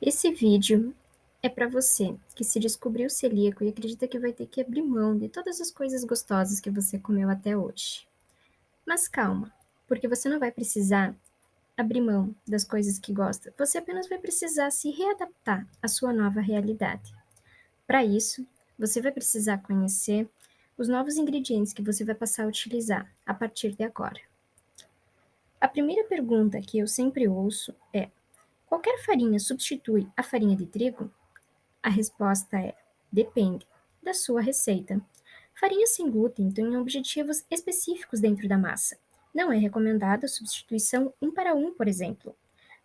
Esse vídeo é para você que se descobriu celíaco e acredita que vai ter que abrir mão de todas as coisas gostosas que você comeu até hoje. Mas calma, porque você não vai precisar abrir mão das coisas que gosta, você apenas vai precisar se readaptar à sua nova realidade. Para isso, você vai precisar conhecer os novos ingredientes que você vai passar a utilizar a partir de agora. A primeira pergunta que eu sempre ouço é: qualquer farinha substitui a farinha de trigo? A resposta é: depende da sua receita. Farinhas sem glúten têm objetivos específicos dentro da massa. Não é recomendada a substituição um para um, por exemplo.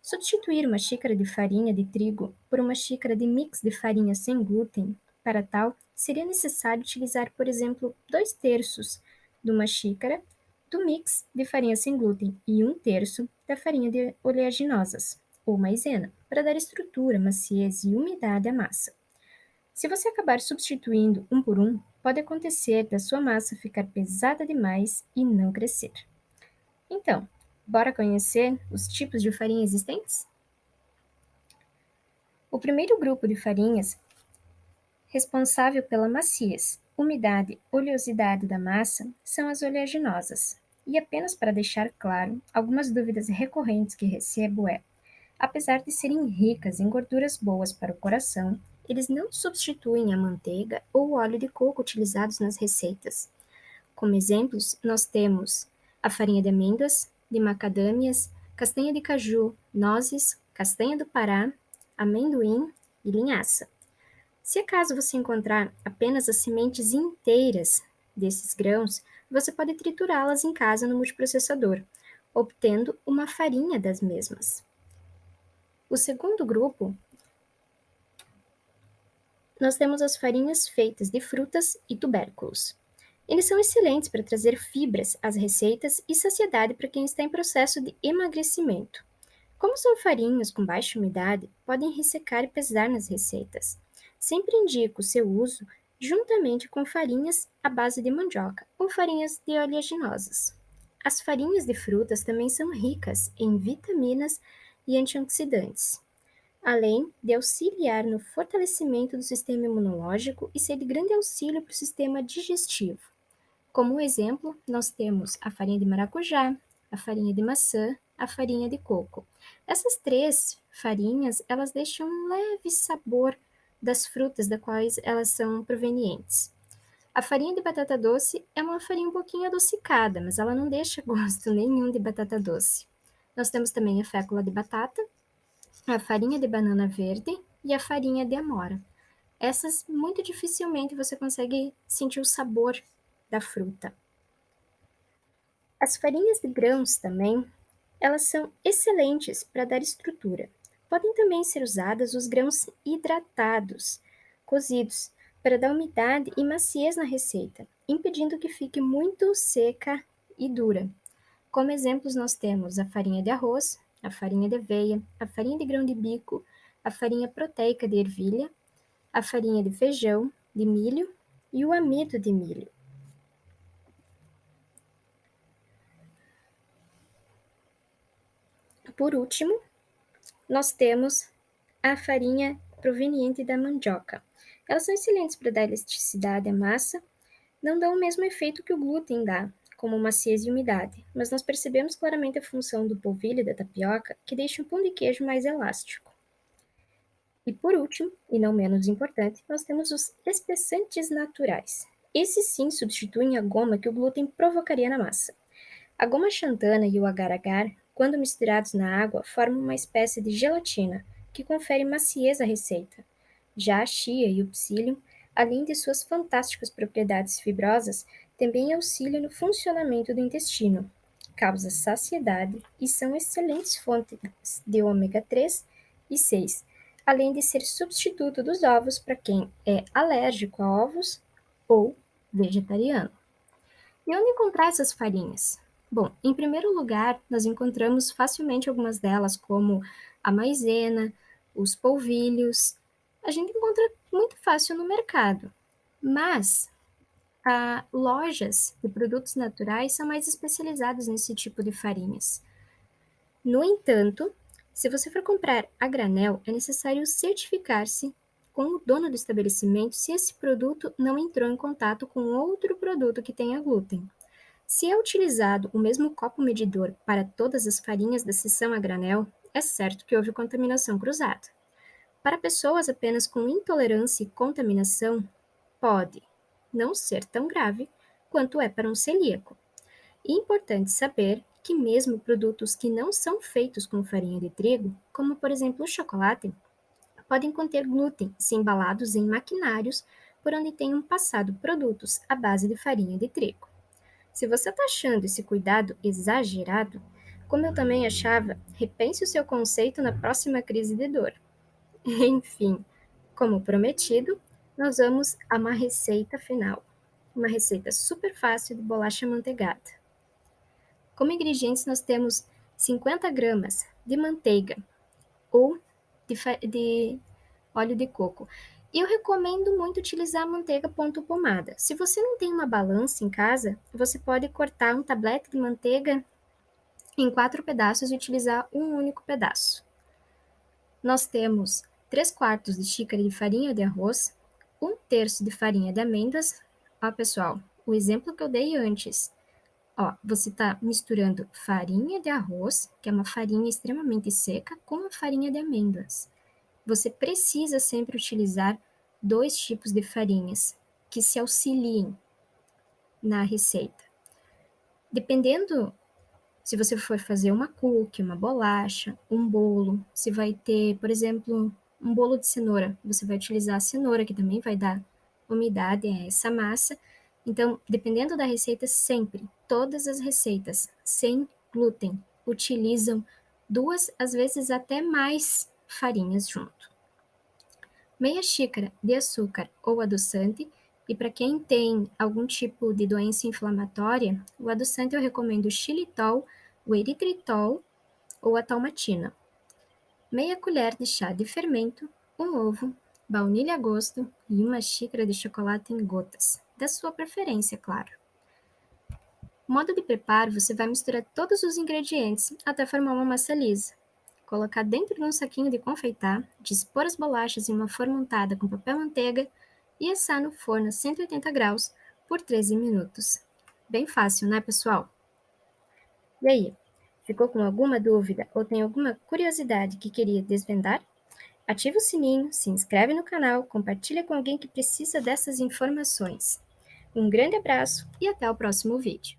Substituir uma xícara de farinha de trigo por uma xícara de mix de farinha sem glúten, para tal, seria necessário utilizar, por exemplo, 2/3 de uma xícara do mix de farinha sem glúten e 1/3 da farinha de oleaginosas, ou maisena, para dar estrutura, maciez e umidade à massa. Se você acabar substituindo um por um, pode acontecer da sua massa ficar pesada demais e não crescer. Então, bora conhecer os tipos de farinha existentes? O primeiro grupo de farinhas, responsável pela maciez, umidade, oleosidade da massa, são as oleaginosas. E apenas para deixar claro, algumas dúvidas recorrentes que recebo é: apesar de serem ricas em gorduras boas para o coração, eles não substituem a manteiga ou o óleo de coco utilizados nas receitas. Como exemplos, nós temos a farinha de amêndoas, de macadâmias, castanha de caju, nozes, castanha do Pará, amendoim e linhaça. Se acaso você encontrar apenas as sementes inteiras desses grãos, você pode triturá-las em casa no multiprocessador, obtendo uma farinha das mesmas. O segundo grupo, nós temos as farinhas feitas de frutas e tubérculos. Eles são excelentes para trazer fibras às receitas e saciedade para quem está em processo de emagrecimento. Como são farinhas com baixa umidade, podem ressecar e pesar nas receitas. Sempre indico o seu uso juntamente com farinhas à base de mandioca ou farinhas de oleaginosas. As farinhas de frutas também são ricas em vitaminas e antioxidantes, além de auxiliar no fortalecimento do sistema imunológico e ser de grande auxílio para o sistema digestivo. Como exemplo, nós temos a farinha de maracujá, a farinha de maçã, a farinha de coco. Essas três farinhas, elas deixam um leve sabor das frutas das quais elas são provenientes. A farinha de batata doce é uma farinha um pouquinho adocicada, mas ela não deixa gosto nenhum de batata doce. Nós temos também a fécula de batata, a farinha de banana verde e a farinha de amora. Essas muito dificilmente você consegue sentir o sabor da fruta. As farinhas de grãos também, elas são excelentes para dar estrutura. Podem também ser usadas os grãos hidratados, cozidos, para dar umidade e maciez na receita, impedindo que fique muito seca e dura. Como exemplos, nós temos a farinha de arroz, a farinha de aveia, a farinha de grão de bico, a farinha proteica de ervilha, a farinha de feijão, de milho e o amido de milho. Por último, nós temos a farinha proveniente da mandioca. Elas são excelentes para dar elasticidade à massa, não dão o mesmo efeito que o glúten dá, como maciez e umidade, mas nós percebemos claramente a função do polvilho e da tapioca, que deixa o pão de queijo mais elástico. E por último, e não menos importante, nós temos os espessantes naturais. Esses sim substituem a goma que o glúten provocaria na massa. A goma xantana e o agar-agar, quando misturados na água, formam uma espécie de gelatina, que confere maciez à receita. Já a chia e o psyllium, além de suas fantásticas propriedades fibrosas, também auxiliam no funcionamento do intestino, causam saciedade e são excelentes fontes de ômega 3 e 6, além de ser substituto dos ovos para quem é alérgico a ovos ou vegetariano. E onde encontrar essas farinhas? Bom, em primeiro lugar, nós encontramos facilmente algumas delas, como a maisena, os polvilhos. A gente encontra muito fácil no mercado, mas lojas de produtos naturais são mais especializadas nesse tipo de farinhas. No entanto, Se você for comprar a granel, é necessário certificar-se com o dono do estabelecimento se esse produto não entrou em contato com outro produto que tenha glúten. Se é utilizado o mesmo copo medidor para todas as farinhas da seção a granel, é certo que houve contaminação cruzada. Para pessoas apenas com intolerância e contaminação, pode não ser tão grave quanto é para um celíaco. É importante saber que mesmo produtos que não são feitos com farinha de trigo, como por exemplo o chocolate, podem conter glúten se embalados em maquinários por onde tenham passado produtos à base de farinha de trigo. Se você está achando esse cuidado exagerado, como eu também achava, repense o seu conceito na próxima crise de dor. Enfim, como prometido, nós vamos a uma receita final. Uma receita super fácil de bolacha amanteigada. Como ingredientes, nós temos 50 gramas de manteiga ou de óleo de coco. E eu recomendo muito utilizar a manteiga ponto pomada. Se você não tem uma balança em casa, você pode cortar um tablete de manteiga em 4 pedaços e utilizar um único pedaço. Nós temos 3/4 de xícara de farinha de arroz, 1/3 de farinha de amêndoas. Ó, pessoal, o exemplo que eu dei antes. Ó, você está misturando farinha de arroz, que é uma farinha extremamente seca, com a farinha de amêndoas. Você precisa sempre utilizar 2 tipos de farinhas que se auxiliem na receita. Dependendo se você for fazer uma cookie, uma bolacha, um bolo, se vai ter, por exemplo, um bolo de cenoura, você vai utilizar a cenoura, que também vai dar umidade a essa massa. Então, dependendo da receita, sempre, todas as receitas sem glúten utilizam 2, às vezes até mais farinhas junto. Meia xícara de açúcar ou adoçante, e para quem tem algum tipo de doença inflamatória, o adoçante eu recomendo o xilitol, o eritritol ou a talmatina. Meia colher de chá de fermento, um ovo, baunilha a gosto e uma xícara de chocolate em gotas, da sua preferência, claro. Modo de preparo: você vai misturar todos os ingredientes até formar uma massa lisa. Colocar dentro de um saquinho de confeitar, dispor as bolachas em uma forma untada com papel manteiga e assar no forno a 180 graus por 13 minutos. Bem fácil, né, pessoal? E aí, ficou com alguma dúvida ou tem alguma curiosidade que queria desvendar? Ative o sininho, se inscreve no canal, compartilha com alguém que precisa dessas informações. Um grande abraço e até o próximo vídeo.